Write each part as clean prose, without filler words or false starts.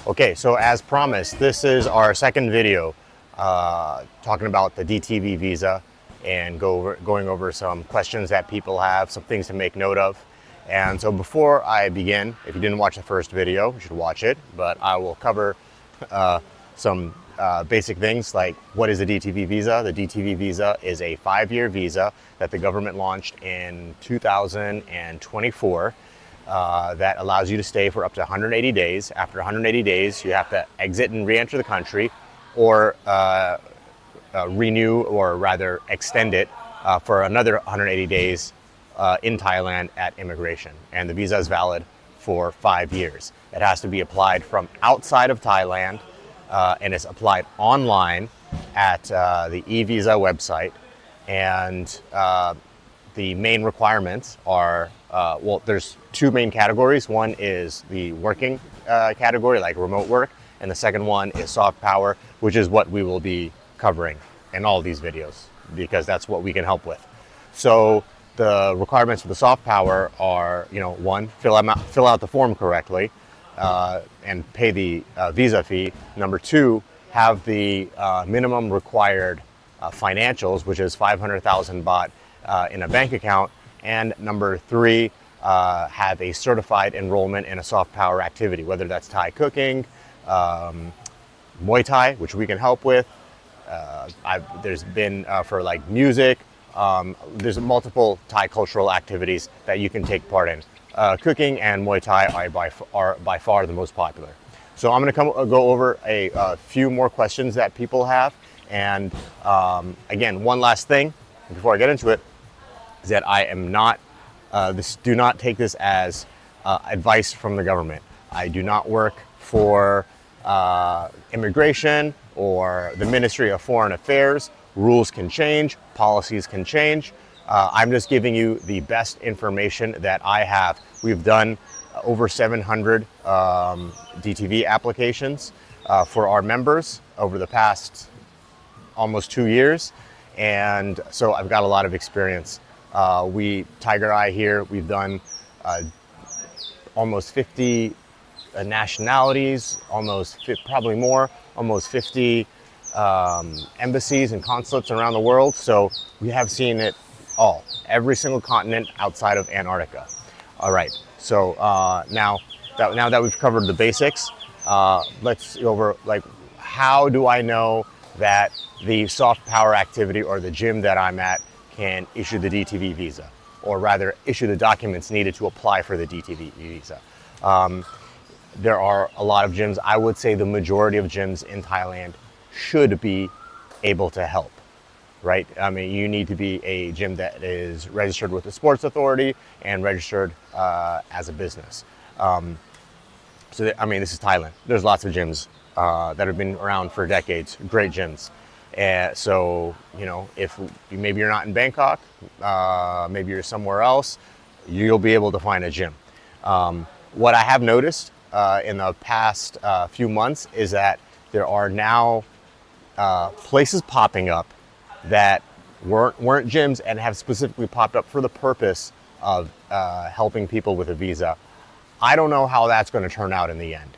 Okay, so as promised, this is our second video talking about the DTV Visa and going over some questions that people have, some things to make note of. And so before I begin, if you didn't watch the first video, you should watch it, but I will cover some basic things like what is the DTV Visa? The DTV Visa is a 5-year visa that the government launched in 2024 that allows you to stay for up to 180 days. After 180 days, you have to exit and re-enter the country or renew, or rather extend it for another 180 days in Thailand at immigration. And the visa is valid for 5 years. It has to be applied from outside of Thailand, and it's applied online at the e-visa website. And the main requirements are, well, there's two main categories. One is the working category, like remote work, and the second one is soft power, which is what we will be covering in all these videos, because that's what we can help with. So the requirements for the soft power are, one, fill out the form correctly and pay the visa fee. Number two, have the minimum required financials, which is 500,000 baht in a bank account. And number three, have a certified enrollment in a soft power activity, whether that's Thai cooking, Muay Thai, which we can help with. There's been for like music, there's multiple Thai cultural activities that you can take part in. Cooking and Muay Thai are by far the most popular. So I'm going to go over a few more questions that people have. And again, one last thing before I get into it is that I am not, do not take this as advice from the government. I do not work for immigration or the Ministry of Foreign Affairs. Rules can change, policies can change. I'm just giving you the best information that I have. We've done over 700 DTV applications for our members over the past almost 2 years. And so I've got a lot of experience. Tiger Eye here, we've done almost 50 nationalities, probably more, almost 50 embassies and consulates around the world. So we have seen it all, every single continent outside of Antarctica. All right, so now that we've covered the basics, let's go over, like, how do I know that the soft power activity or the gym that I'm at can issue the DTV visa, or rather issue the documents needed to apply for the DTV visa. There are a lot of gyms. I would say the majority of gyms in Thailand should be able to help, right? I mean, you need to be a gym that is registered with the sports authority and registered as a business. So, I mean, this is Thailand. There's lots of gyms that have been around for decades, great gyms. So, if maybe you're not in Bangkok, maybe you're somewhere else, you'll be able to find a gym. What I have noticed in the past few months is that there are now places popping up that weren't gyms and have specifically popped up for the purpose of helping people with a visa. I don't know how that's going to turn out in the end.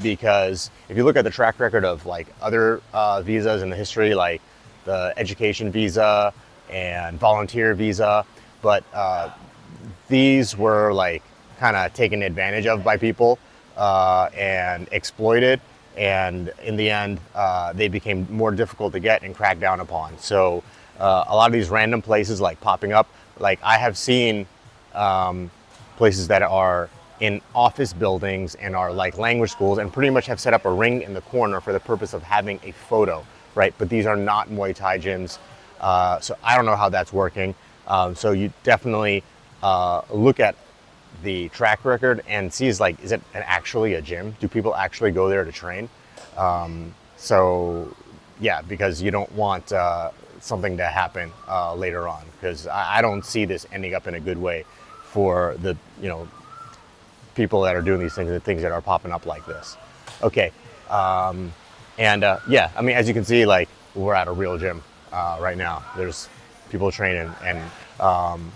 Because if you look at the track record of like other visas in the history, like the education visa and volunteer visa, but these were like kind of taken advantage of by people and exploited, and in the end they became more difficult to get and crack down upon. So a lot of these random places like popping up, like I have seen places that are in office buildings and are like language schools and pretty much have set up a ring in the corner for the purpose of having a photo, right? But these are not Muay Thai gyms. So I don't know how that's working. So you definitely look at the track record and see, is it actually a gym? Do people actually go there to train? So yeah, because you don't want something to happen later on, because I don't see this ending up in a good way for the, people that are doing these things, the things that are popping up like this. Okay, yeah, I mean, as you can see, like, we're at a real gym right now. There's people training, and I'm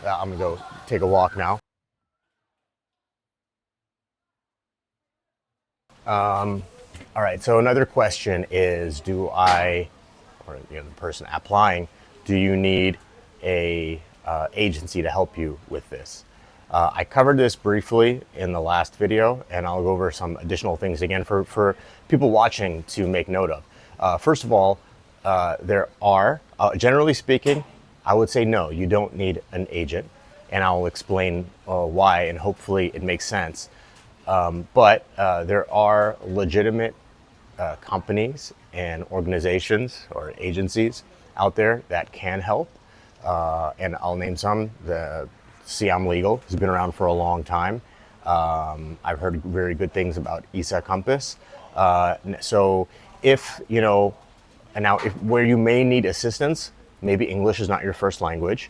gonna go take a walk now. All right, so another question is, or the person applying, do you need a agency to help you with this? I covered this briefly in the last video, and I'll go over some additional things again for people watching to make note of. First of all, there are, generally speaking, I would say no, you don't need an agent, and I'll explain why, and hopefully it makes sense. But there are legitimate companies and organizations or agencies out there that can help, and I'll name some. The Siam Legal has been around for a long time. I've heard very good things about ISA Compass. So if, and now if where you may need assistance, maybe English is not your first language.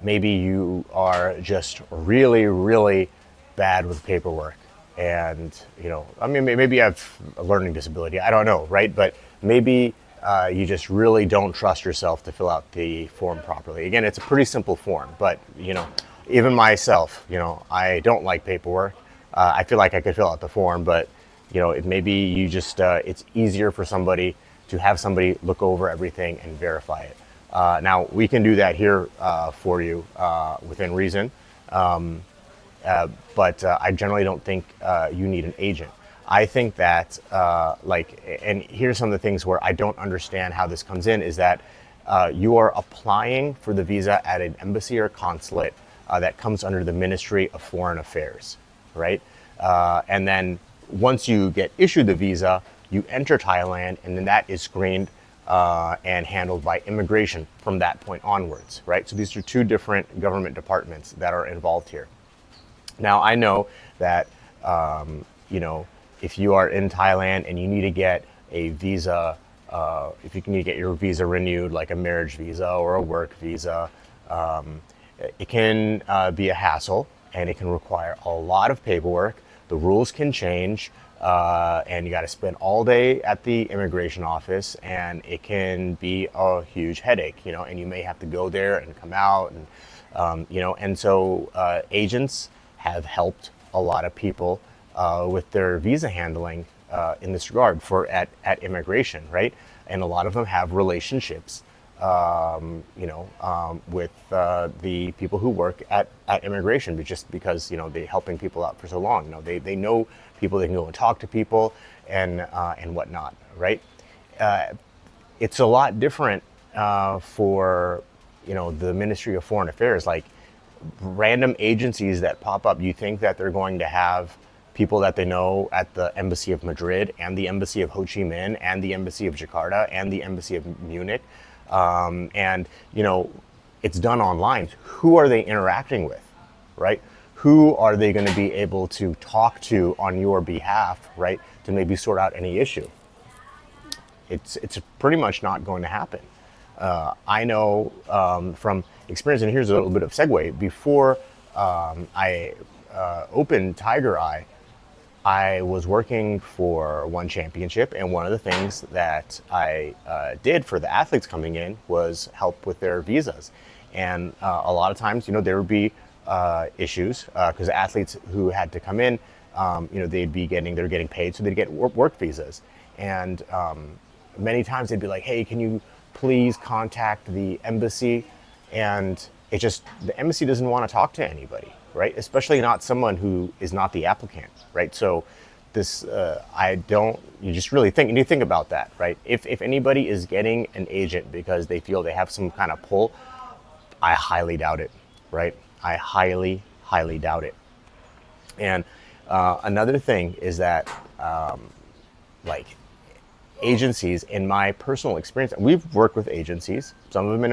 Maybe you are just really, really bad with paperwork. And, maybe you have a learning disability. I don't know, right? But maybe you just really don't trust yourself to fill out the form properly. Again, it's a pretty simple form, but, even myself, I don't like paperwork. I feel like I could fill out the form, but, maybe you just, it's easier for somebody to have somebody look over everything and verify it. Now, we can do that here for you within reason. But I generally don't think you need an agent. I think that, and here's some of the things where I don't understand how this comes in, is that you are applying for the visa at an embassy or consulate that comes under the Ministry of Foreign Affairs, right? And then once you get issued the visa, you enter Thailand, and then that is screened and handled by immigration from that point onwards, right? So these are two different government departments that are involved here. Now, I know that, if you are in Thailand and you need to get a visa, if you need to get your visa renewed, like a marriage visa or a work visa, it can be a hassle, and it can require a lot of paperwork. The rules can change, and you got to spend all day at the immigration office, and it can be a huge headache, and you may have to go there and come out, and, and so agents have helped a lot of people with their visa handling in this regard at immigration, right? And a lot of them have relationships, with the people who work at immigration, but just because they're helping people out for so long. They know people, they can go and talk to people and whatnot, right? It's a lot different for the Ministry of Foreign Affairs, like random agencies that pop up. You think that they're going to have people that they know at the Embassy of Madrid and the Embassy of Ho Chi Minh and the Embassy of Jakarta and the Embassy of Munich. And it's done online. Who are they interacting with, right? Who are they going to be able to talk to on your behalf, right, to maybe sort out any issue? It's pretty much not going to happen. I know from experience, and here's a little bit of segue. Before I opened Tiger Eye, I was working for One Championship, and one of the things that I did for the athletes coming in was help with their visas. And a lot of times, there would be issues because athletes who had to come in, they're getting paid, so they'd get work visas. And many times they'd be like, hey, can you please contact the embassy? And the embassy doesn't want to talk to anybody, right? Especially not someone who is not the applicant, right? So this, you just really think about that, right? If anybody is getting an agent because they feel they have some kind of pull, I highly doubt it, right? I highly, highly doubt it. And another thing is that, agencies, in my personal experience, we've worked with agencies. Some of them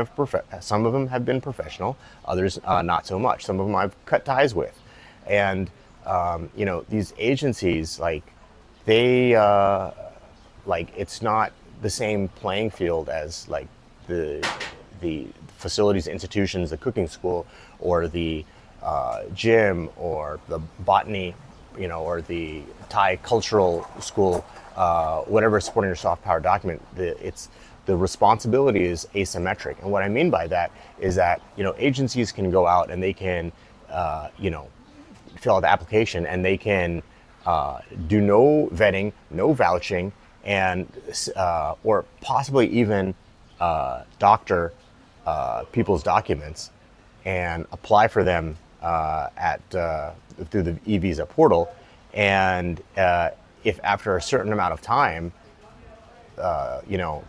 have been professional, others not so much. Some of them I've cut ties with, and these agencies, it's not the same playing field as the facilities, institutions, the cooking school, or the gym, or the botany, or the Thai cultural school. Whatever is supporting your soft power document, the responsibility is asymmetric. And what I mean by that is that, agencies can go out and they can, fill out the application, and they can do no vetting, no vouching, and or possibly even doctor people's documents and apply for them through the e-visa portal. And if after a certain amount of time, you know,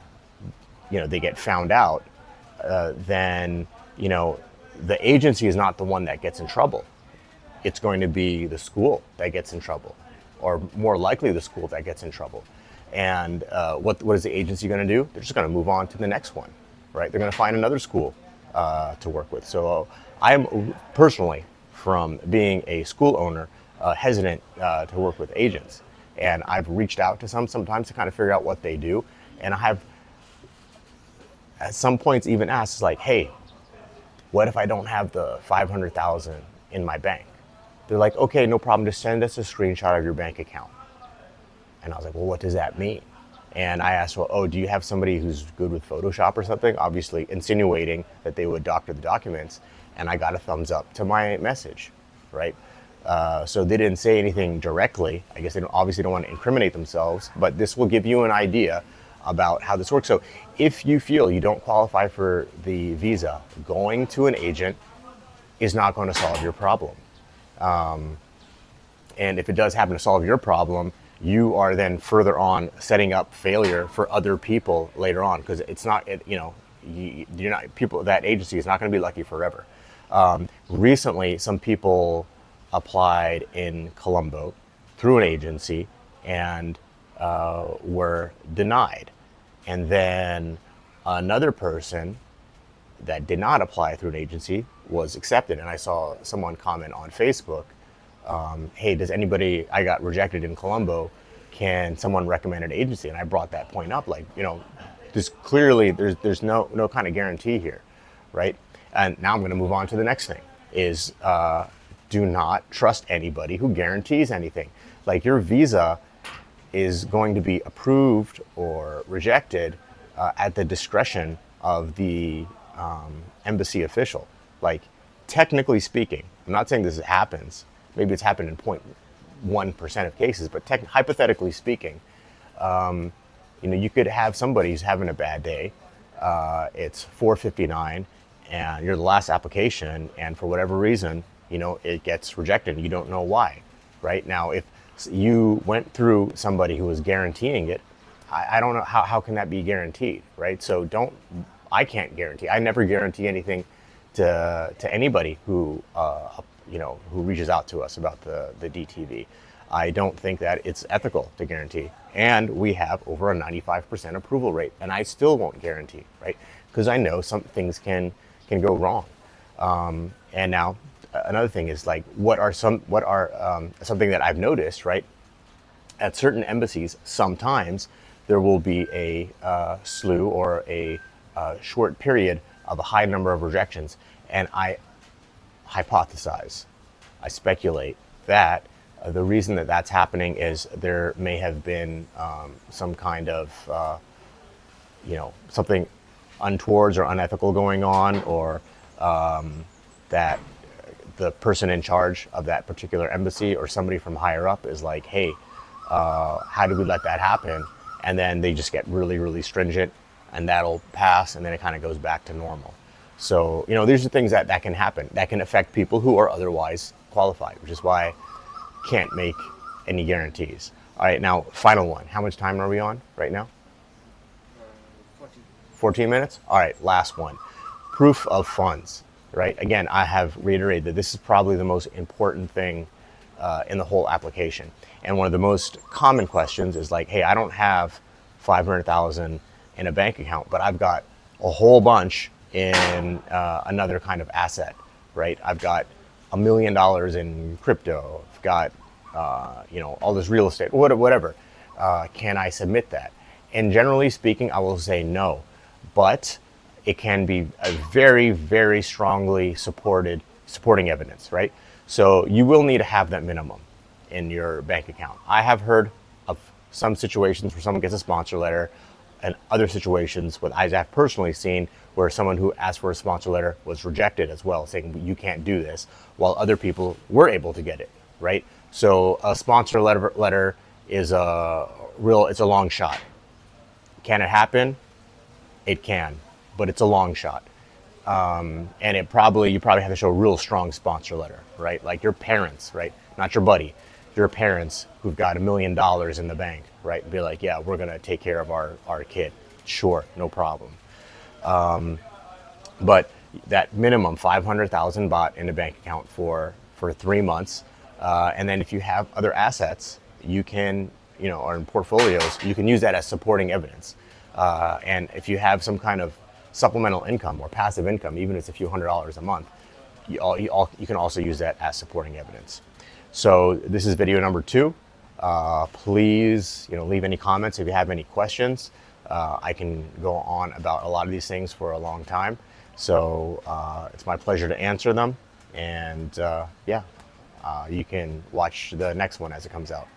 they get found out, then the agency is not the one that gets in trouble. It's going to be the school that gets in trouble, or more likely the school that gets in trouble. And what is the agency going to do? They're just going to move on to the next one, right? They're going to find another school to work with. So I'm personally, from being a school owner, hesitant to work with agents. And I've reached out to some sometimes to kind of figure out what they do. And I have at some points even asked, like, hey, what if I don't have the 500,000 in my bank? They're like, okay, no problem, just send us a screenshot of your bank account. And I was like, well, what does that mean? And I asked, well, oh, do you have somebody who's good with Photoshop or something? Obviously insinuating that they would doctor the documents. And I got a thumbs up to my message, right? So they didn't say anything directly. I guess they obviously don't want to incriminate themselves, but this will give you an idea about how this works. So if you feel you don't qualify for the visa, going to an agent is not going to solve your problem. And if it does happen to solve your problem, you are then further on setting up failure for other people later on, because it's not, you're not, people, that agency is not going to be lucky forever. Recently, some people applied in Colombo through an agency and were denied. And then another person that did not apply through an agency was accepted. And I saw someone comment on Facebook, hey, I got rejected in Colombo, can someone recommend an agency? And I brought that point up, like, there's clearly, there's no kind of guarantee here, right? And now I'm going to move on to the next thing, is do not trust anybody who guarantees anything. Like, your visa is going to be approved or rejected at the discretion of the embassy official. Like, technically speaking, I'm not saying this happens, maybe it's happened in 0.1% of cases, but hypothetically speaking, you could have somebody who's having a bad day, it's 4:59, and you're the last application, and for whatever reason, it gets rejected. You don't know why, right? Now, if you went through somebody who was guaranteeing it, I don't know how can that be guaranteed, right? So I can't guarantee. I never guarantee anything to anybody who reaches out to us about the DTV. I don't think that it's ethical to guarantee. And we have over a 95% approval rate, and I still won't guarantee, right? Because I know some things can go wrong. And now another thing is, like, something that I've noticed, right? At certain embassies, sometimes there will be a slew or a short period of a high number of rejections. And I hypothesize, I speculate that the reason that that's happening is there may have been some kind of, something untowards or unethical going on, or that the person in charge of that particular embassy or somebody from higher up is like, hey, how did we let that happen? And then they just get really, really stringent, and that'll pass, and then it kind of goes back to normal. So, these are things that can happen, that can affect people who are otherwise qualified, which is why I can't make any guarantees. All right, now, final one. How much time are we on right now? 14 minutes? All right, last one. Proof of funds, right? Again, I have reiterated that this is probably the most important thing in the whole application. And one of the most common questions is like, hey, I don't have 500,000 in a bank account, but I've got a whole bunch in another kind of asset, right? I've got $1 million in crypto. I've got, all this real estate, whatever. Can I submit that? And generally speaking, I will say no, but it can be a very, very strongly supporting evidence, right? So you will need to have that minimum in your bank account. I have heard of some situations where someone gets a sponsor letter, and other situations what I have personally seen where someone who asked for a sponsor letter was rejected as well, saying you can't do this, while other people were able to get it, right? So a sponsor letter is it's a long shot. Can it happen? It can, but it's a long shot. And you probably have to show a real strong sponsor letter, right? Like your parents, right? Not your buddy, your parents who've got $1 million in the bank, right? Be like, yeah, we're gonna take care of our kid. Sure, no problem. But that minimum 500,000 baht in a bank account for 3 months, and then if you have other assets, you can, or in portfolios, you can use that as supporting evidence. And if you have some kind of supplemental income or passive income, even if it's a few $100s a month, you can also use that as supporting evidence. So this is video number 2. Please, leave any comments if you have any questions. I can go on about a lot of these things for a long time. So it's my pleasure to answer them. And you can watch the next one as it comes out.